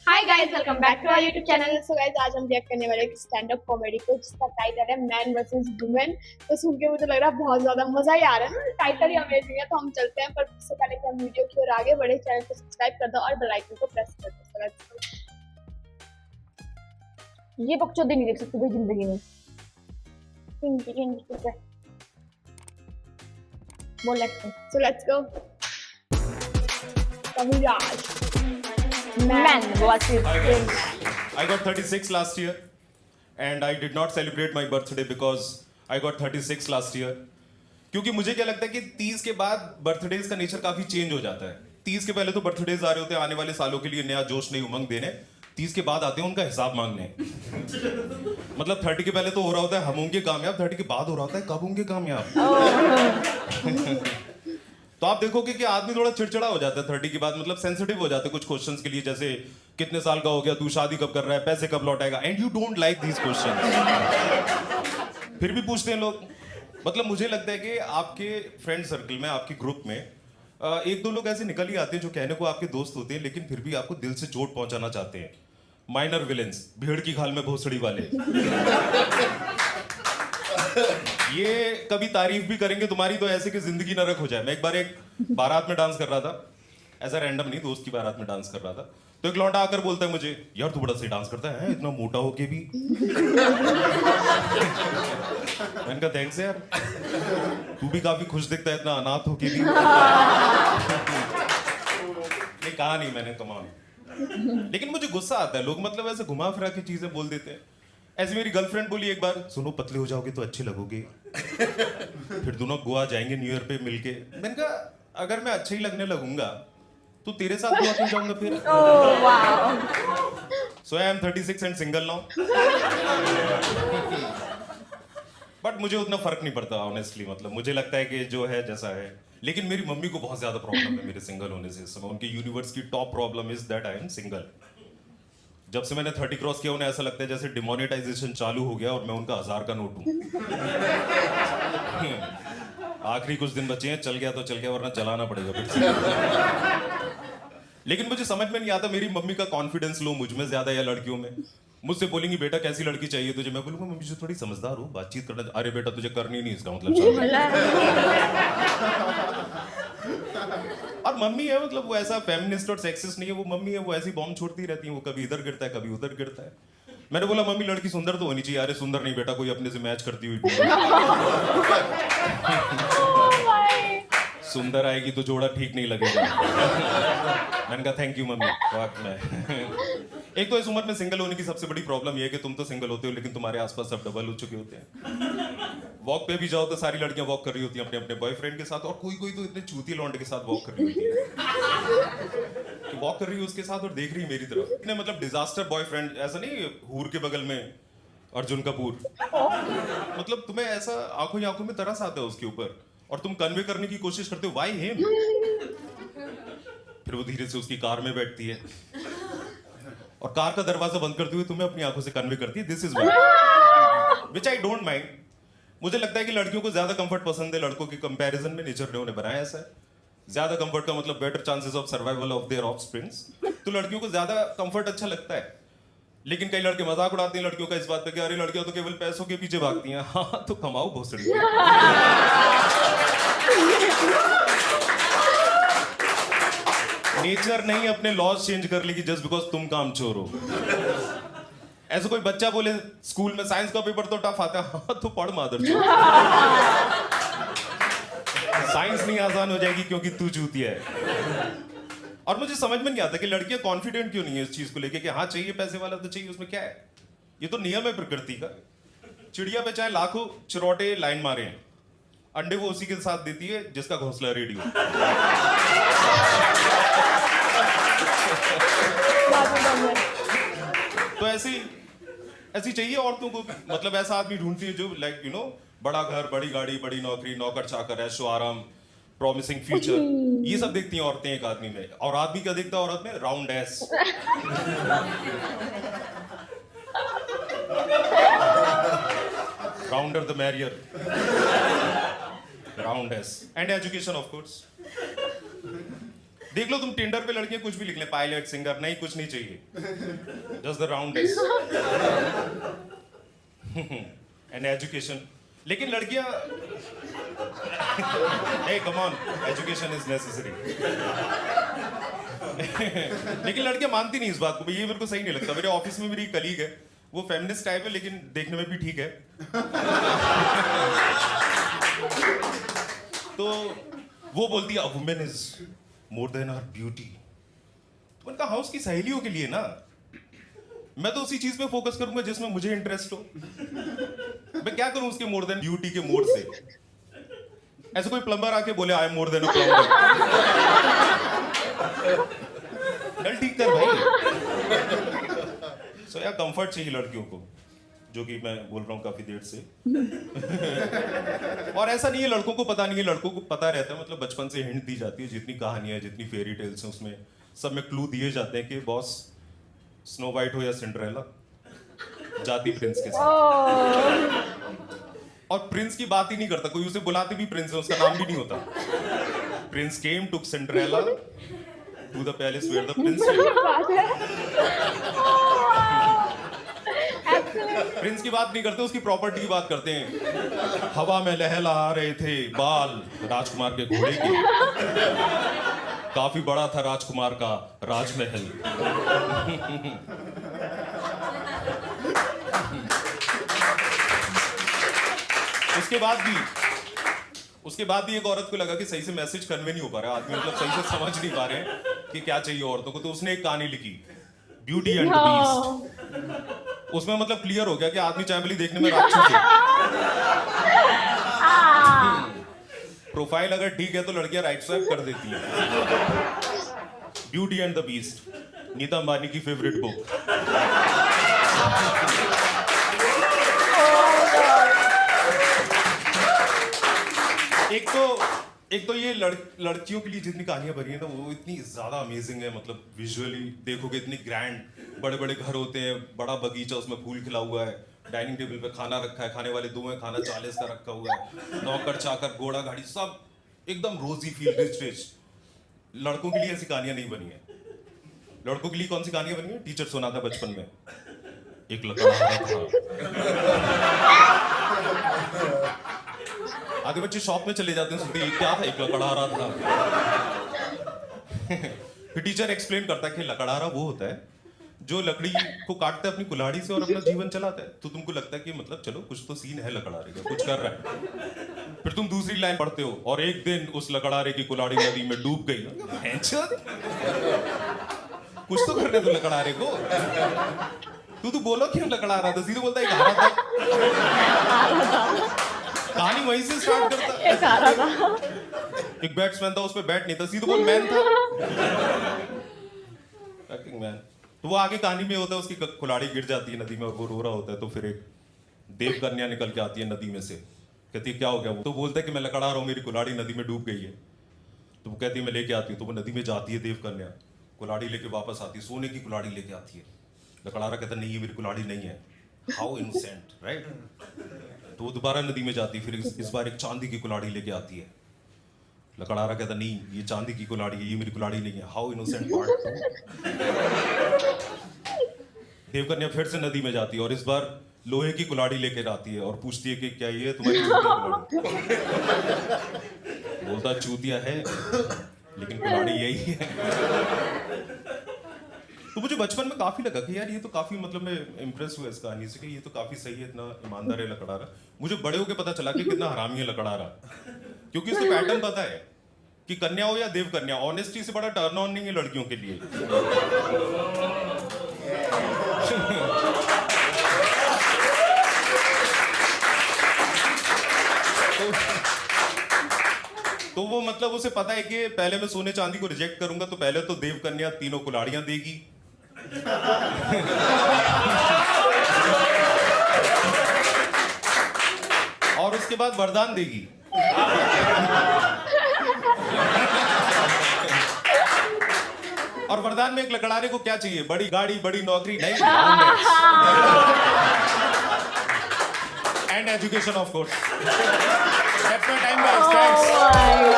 Hi guys, welcome back to our YouTube channel. So guys, आज हम react करने वाले एक स्टैंड अप कॉमेडी को जिसका टाइटल है मैन वर्सेस वुमेन। तो सुन के मुझे लग रहा है बहुत ज्यादा मजा ही आ रहा है ना, टाइटल ही अमेजिंग है। तो हम चलते हैं, पर उससे पहले कि हम वीडियो की ओर आगे बढ़े, चैनल को सब्सक्राइब कर दो और बेल आइकन को प्रेस कर दो। So let's go। ये बकचोदी नहीं देख सकते भाई जिंदगी में। बोल let's go. Kaviraj man versus Hi guys. I got 36 last year and I did not celebrate my birthday because I got 36 last year. क्योंकि मुझे क्या लगता है कि 30 के बाद बर्थडेज का नेचर काफी चेंज हो जाता है। 30 के पहले तो बर्थडेज आ रहे होते हैं आने वाले सालों के लिए नया जोश नई उमंग देने। 30 के बाद आते हैं उनका हिसाब मांगने। मतलब 30 के पहले तो हो रहा होता है हम होंगे कामयाब, 30 के बाद हो रहा होता है कब होंगे कामयाब। तो आप देखोगे कि आदमी थोड़ा चिड़चिड़ा हो जाता है 30 के बाद, मतलब सेंसिटिव हो जाते हैं कुछ क्वेश्चंस के लिए, जैसे कितने साल का हो गया तू, शादी कब कर रहा है, पैसे कब लौटाएगा, and you don't like these questions. फिर भी पूछते हैं लोग। मतलब मुझे लगता है कि आपके फ्रेंड सर्कल में, आपके ग्रुप में एक दो लोग ऐसे निकल ही आते हैं जो कहने को आपके दोस्त होते हैं लेकिन फिर भी आपको दिल से चोट पहुंचाना चाहते हैं। माइनर विलेंस, भेड़ की खाल में भोसड़ी वाले। ये कभी तारीफ भी करेंगे तुम्हारी तो ऐसे कि जिंदगी नरक हो जाए। मैं एक बार एक बारात में डांस कर रहा था, ऐसा रैंडम नहीं, दोस्त की बारात में डांस कर रहा था, तो एक लौंडा आकर बोलता है मुझे, यार तू बड़ा सही डांस करता है इतना मोटा होके भी। मैंने कहा थैंक्स यार, तू भी काफी खुश दिखता है इतना अनाथ होके भी। नहीं कहा नहीं मैंने, कमान। लेकिन मुझे गुस्सा आता है, लोग मतलब ऐसे घुमा फिरा के चीजें बोल देते हैं। ऐसे मेरी गर्लफ्रेंड बोली एक बार, सुनो पतले हो जाओगे तो अच्छे लगोगे, फिर दोनों गोवा जाएंगे न्यू ईयर पे मिलके। मैंने कहा अगर मैं अच्छे ही लगने लगूंगा तो तेरे साथ गोवा क्यों जाऊंगा फिर। So I am 36 and single now. But मुझे उतना फर्क नहीं पड़ता ऑनेस्टली, मतलब मुझे लगता है कि जो है जैसा है। लेकिन मेरी मम्मी को बहुत ज्यादा प्रॉब्लम है मेरे सिंगल होने से इस समय। उनके यूनिवर्स की top problem is that I am single. जब से मैंने 30 क्रॉस किया उन्हें ऐसा लगता है जैसे डिमोनेटाइजेशन चालू हो गया और मैं उनका 1000 का नोट हूं। आखिरी कुछ दिन बचे हैं, चल गया तो चल गया वरना चलाना पड़ेगा फिर से। लेकिन मुझे समझ में नहीं आता मेरी मम्मी का कॉन्फिडेंस लो मुझ में ज्यादा या लड़कियों में। मुझसे बोलेंगी बेटा कैसी लड़की चाहिए तुझे, मैं बोलूंगा मम्मी जो थोड़ी समझदार हो, बातचीत करना। अरे बेटा तुझे करनी नहीं इसका मतलब चल। और मम्मी है, मतलब वो ऐसा फेमिनिस्ट और सेक्सिस्ट नहीं है, वो मम्मी है, वो ऐसी बॉम्ब छोड़ती रहती है, वो कभी इधर गिरता है कभी उधर गिरता है। मैंने बोला मम्मी लड़की सुंदर तो होनी चाहिए। अरे सुंदर नहीं बेटा, कोई अपने से मैच करती हुई सुंदर आएगी तो जोड़ा ठीक नहीं लगेगा। मैंने कहा थैंक यू मम्मी। एक तो इस उम्र में सिंगल होने की सबसे बड़ी प्रॉब्लम यह है कि तुम तो सिंगल होते हो लेकिन तुम्हारे आसपास सब डबल हो चुके होते हैं। वॉक पे भी जाओ तो सारी लड़कियां वॉक कर रही होती हैं अपने अपने बॉयफ्रेंड के साथ, और कोई कोई तो इतने चूती लौंडे के साथ वॉक कर रही होती है कि वॉक कर रही है उसके साथ और देख रही है मेरी तरफ। इतने मतलब डिजास्टर बॉयफ्रेंड, ऐसा नहीं हूर के बगल में अर्जुन कपूर। मतलब तुम्हें ऐसा आंखों ही आंखों में तरस आता है उसके ऊपर और तुम कन्वे करने की कोशिश करते हो व्हाई हिम। फिर वो धीरे से उसकी कार में बैठती है और कार का दरवाजा बंद करते हुए तुम्हें अपनी आंखों से कन्वे करती है this is which I don't mind. मुझे लगता है कि लड़कियों को ज्यादा कंफर्ट पसंद है लड़कों के कंपैरिजन में, नेचर ने उन्हें बनाया ऐसा है। ज्यादा कंफर्ट का मतलब better chances of survival of their offsprings. तो लड़कियों को ज्यादा कंफर्ट अच्छा लगता है। लेकिन कई लड़के मजाक उड़ाते हैं लड़कियों का इस बात पे कि अरे लड़कियां तो केवल पैसों के पीछे भागती हैं। हाँ तो कमाओ भोसड़ी। नेचर नहीं अपने लॉज चेंज कर लेगी जस्ट बिकॉज तुम काम चोर हो। ऐसे कोई बच्चा बोले स्कूल में साइंस का पेपर तो टफ आता है, हाँ तो पढ़ मादर चोर। साइंस नहीं आसान हो जाएगी क्योंकि तू चूतिया है। और मुझे समझ में नहीं आता कि लड़कियां कॉन्फिडेंट क्यों नहीं है इस चीज को लेके कि हाँ चाहिए पैसे वाला तो चाहिए, उसमें क्या है। ये तो नियम है प्रकृति का। चिड़िया पे चाहे लाखों चिरौटे लाइन मारे हैं, अंडे वो उसी के साथ देती है जिसका घोंसला रेडी हो। तो ऐसी चाहिए औरतों को, मतलब ऐसा आदमी ढूंढती है जो लाइक यू नो बड़ा घर, बड़ी गाड़ी, बड़ी नौकरी, नौकर चाकर, ऐशो आराम, प्रॉमिसिंग फ्यूचर, ये सब देखती हैं औरतें एक आदमी में। और आदमी क्या देखता है औरत में? Round S. Rounder the merrier. Round S and education of course. देख लो तुम टिंडर पे लड़कियां कुछ भी लिख ले, पायलट, सिंगर, नहीं कुछ नहीं चाहिए, just the round and education. लेकिन लड़कियां hey come on, education is necessary. लेकिन लड़कियां मानती नहीं इस बात को, ये मेरे को सही नहीं लगता। मेरे ऑफिस में मेरी कलीग है, वो फेमिनिस्ट टाइप है लेकिन देखने में भी ठीक है। तो वो बोलती है a women is more than her beauty. तो मैंने कहा हाँ, उसकी सहेलियों के लिए ना, मैं तो उसी चीज पे फोकस करूंगा जिसमें मुझे इंटरेस्ट हो। मैं क्या करूं उसके मोर देन ब्यूटी के मोड से? ऐसे कोई प्लम्बर आके बोले I am more than a plumber, चल ठीक कर भाई। सो यार कंफर्ट चाहिए लड़कियों को, जो कि मैं बोल रहा हूँ काफी देर से। और ऐसा नहीं है लड़कों को पता नहीं है, लड़कों को पता रहता है। मतलब बचपन से हिंट दी जाती है, जितनी कहानियां जितनी फेरी टेल्स हैं उसमें सब में क्लू दिए जाते हैं कि बॉस स्नो वाइट हो या सिंड्रेला, जाती प्रिंस के साथ। और प्रिंस की बात ही नहीं करता कोई, उसे बुलाते भी प्रिंस है, उसका नाम भी नहीं होता। Prince came took Cinderella to the palace where the prince lived. Prince की बात नहीं करते, उसकी प्रॉपर्टी की बात करते हैं। हवा में लहला रहे थे बाल राजकुमार के घोड़े के, काफी बड़ा था राजकुमार का राजमहल। उसके बाद भी एक औरत को लगा कि सही से मैसेज कन्वे नहीं हो पा रहा है, आदमी मतलब सही से समझ नहीं पा रहे हैं कि क्या चाहिए औरतों को। तो उसने एक कहानी लिखी, ब्यूटी एंड द बीस्ट। उसमें मतलब क्लियर हो गया कि आदमी चैंबली देखने में राक्षस है। प्रोफाइल अगर ठीक है तो लड़कियां राइट स्वाइप कर देती हैं। Beauty and the beast, Nita Ambani की फेवरेट बुक। एक तो ये लड़कियों के लिए जितनी कहानियां बनी है ना, वो इतनी ज्यादा अमेजिंग है। मतलब विजुअली देखोगे इतनी ग्रैंड, बड़े बड़े घर होते हैं, बड़ा बगीचा, उसमें फूल खिला हुआ है, डाइनिंग टेबल पे खाना रखा है, खाने वाले दो हैं, खाना 40 का रखा हुआ है, नौकर चाकर घोड़ा गाड़ी सब एकदम रोजी फील रिच। लड़कों के लिए ऐसी कहानियां नहीं बनी है। लड़कों के लिए कौन सी कहानियां बनी है? टीचर सुनाता बचपन में, एक लकड़हारा था। आधे बच्चे शॉप में चले जाते हैं, सुनते क्या था? एक लकड़हारा था। फिर टीचर एक्सप्लेन करता है कि लकड़हारा वो होता है जो लकड़ी को काटता है अपनी कुल्हाड़ी से और अपना जीवन चलाता है। तो तुमको लगता है कि मतलब चलो कुछ तो सीन है लकड़हारे का, कुछ कर रहा है। फिर तुम दूसरी लाइन पढ़ते हो, और एक दिन उस लकड़हारे की कुल्हाड़ी नदी में डूब गई। कुछ तो करने दो लकड़हारे को। तू बोलो क्यों लकड़हारा था? सीधे बोलता है एक हारा था। कहानी वहीं से स्टार्ट करता। एक बैट्समैन था, उस पे बैट नहीं था, सीधे बोल मैन था। मैन। तो वो आगे कहानी में होता है, उसकी कुल्हाड़ी गिर जाती है नदी में और वो रो रहा होता है। तो फिर एक देवकन्या निकल के आती है नदी में से, कहती है क्या हो गया? वो तो बोलता है कि मैं लकड़ा रहा हूँ, मेरी कुल्हाड़ी नदी में डूब गई है। तो वो कहती है मैं लेके आती हूँ। तो वो नदी में जाती है देवकन्या, कुल्हाड़ी लेके वापस आती है, सोने की कुल्हाड़ी लेके आती है। लकड़हारा कहता नहीं, ये मेरी कुल्हाड़ी नहीं है। How innocent, right? तो वो दोबारा नदी में जाती है, फिर इस बार एक चांदी की कुल्हाड़ी लेके आती है। लकड़हारा कहता नहीं, ये चांदी की कुल्हाड़ी है, ये मेरी कुल्हाड़ी नहीं है। How innocent part. देवकन्या फिर से नदी में जाती है और इस बार लोहे की कुल्हाड़ी लेकर आती है और पूछती है कि क्या ये तुम्हारी चूतिया कुल्हाड़ी? बोलता चूतिया है लेकिन कुल्हाड़ी यही है। तो मुझे बचपन में काफी लगा कि यार ये तो काफी, मतलब मैं इम्प्रेस हुआ इस कहानी से कि ये तो काफी सही है, इतना ईमानदार है लकड़हारा। मुझे बड़े होके पता चला कि कितना हरामी है लकड़हारा, क्योंकि उसको पैटर्न पता है कि कन्या हो या देव कन्या, ऑनेस्टी से बड़ा टर्न ऑन नहीं है लड़कियों के लिए। तो वो मतलब उसे पता है कि पहले मैं सोने चांदी को रिजेक्ट करूंगा तो पहले तो देव कन्या तीनों कुल्हाड़ियां देगी। और उसके बाद वरदान देगी। और वरदान में एक लकड़हारे को क्या चाहिए? बड़ी गाड़ी, बड़ी नौकरी नहीं, and education of course. That's my time, guys. Thanks.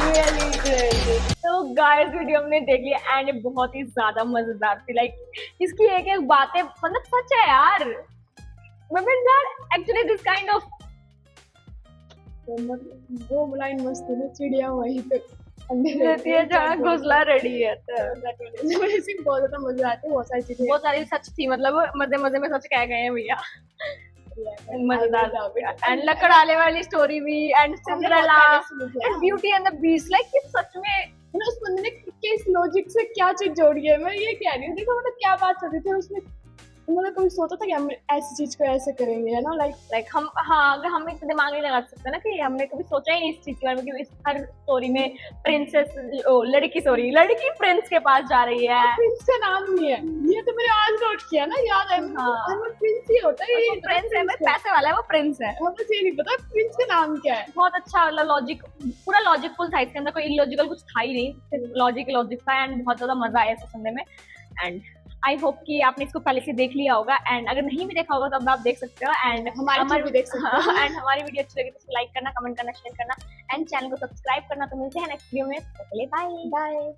Really great. तो गाइस वीडियो हमने देख लिया एंड बहुत ही ज्यादा मजेदार थी। लाइक इसकी एक एक बातें मतलब सच है यार। women are actually this kind of वो लाइन मस्त है ना, चिड़िया वहीं पे अंदर रहती है जहाँ घोंसला रेडी है। तो ऐसी बहुत ज्यादा मजा आती है, बहुत सारी चीजें बहुत सारी सच थी, मतलब मजे मजे में सच कह गए हैं भैया। मजेदार एंड लकड़ाले वाली स्टोरी भी and Cinderella and beauty and the beast. Like ये सच में उस बंदे ने किस लॉजिक से क्या चीज जोड़ी है, मैं ये कह रही हूँ। देखो मतलब क्या बात चल रही थी उसमें, मतलब कभी सोचा था कि हम ऐसी चीज को ऐसे करेंगे, है ना। लाइक हम अगर हम इस दिमाग नहीं लगा सकते ना कि हमने कभी सोचा ही नहीं इस चीज के बारे में कि इस हर स्टोरी में प्रिंसेस लड़की प्रिंस के पास जा रही है। प्रिंस का नाम नहीं है ये, तो मैंने आज नोट किया ना, याद है। हाँ। प्रिंस ही होता है ये, प्रिंस है, पैसे वाला है वो, प्रिंस है। हमें ये नहीं पता प्रिंस का नाम क्या है। बहुत अच्छा मतलब लॉजिक, पूरा लॉजिकफुल था इसके अंदर, कोई इलॉजिकल कुछ था ही नहीं, सिर्फ लॉजिक था एंड बहुत ज्यादा मजा आया इसे सुनने में। एंड आई होप कि आपने इसको पहले से देख लिया होगा एंड अगर नहीं भी देखा होगा तो अब आप देख सकते हो एंड हमारी भी देख सकते हो। एंड हमारी वीडियो अच्छी लगी तो लाइक करना, कमेंट करना, शेयर करना एंड चैनल को सब्सक्राइब करना। तो मिलते हैं नेक्स्ट वीडियो में, बाय बाय।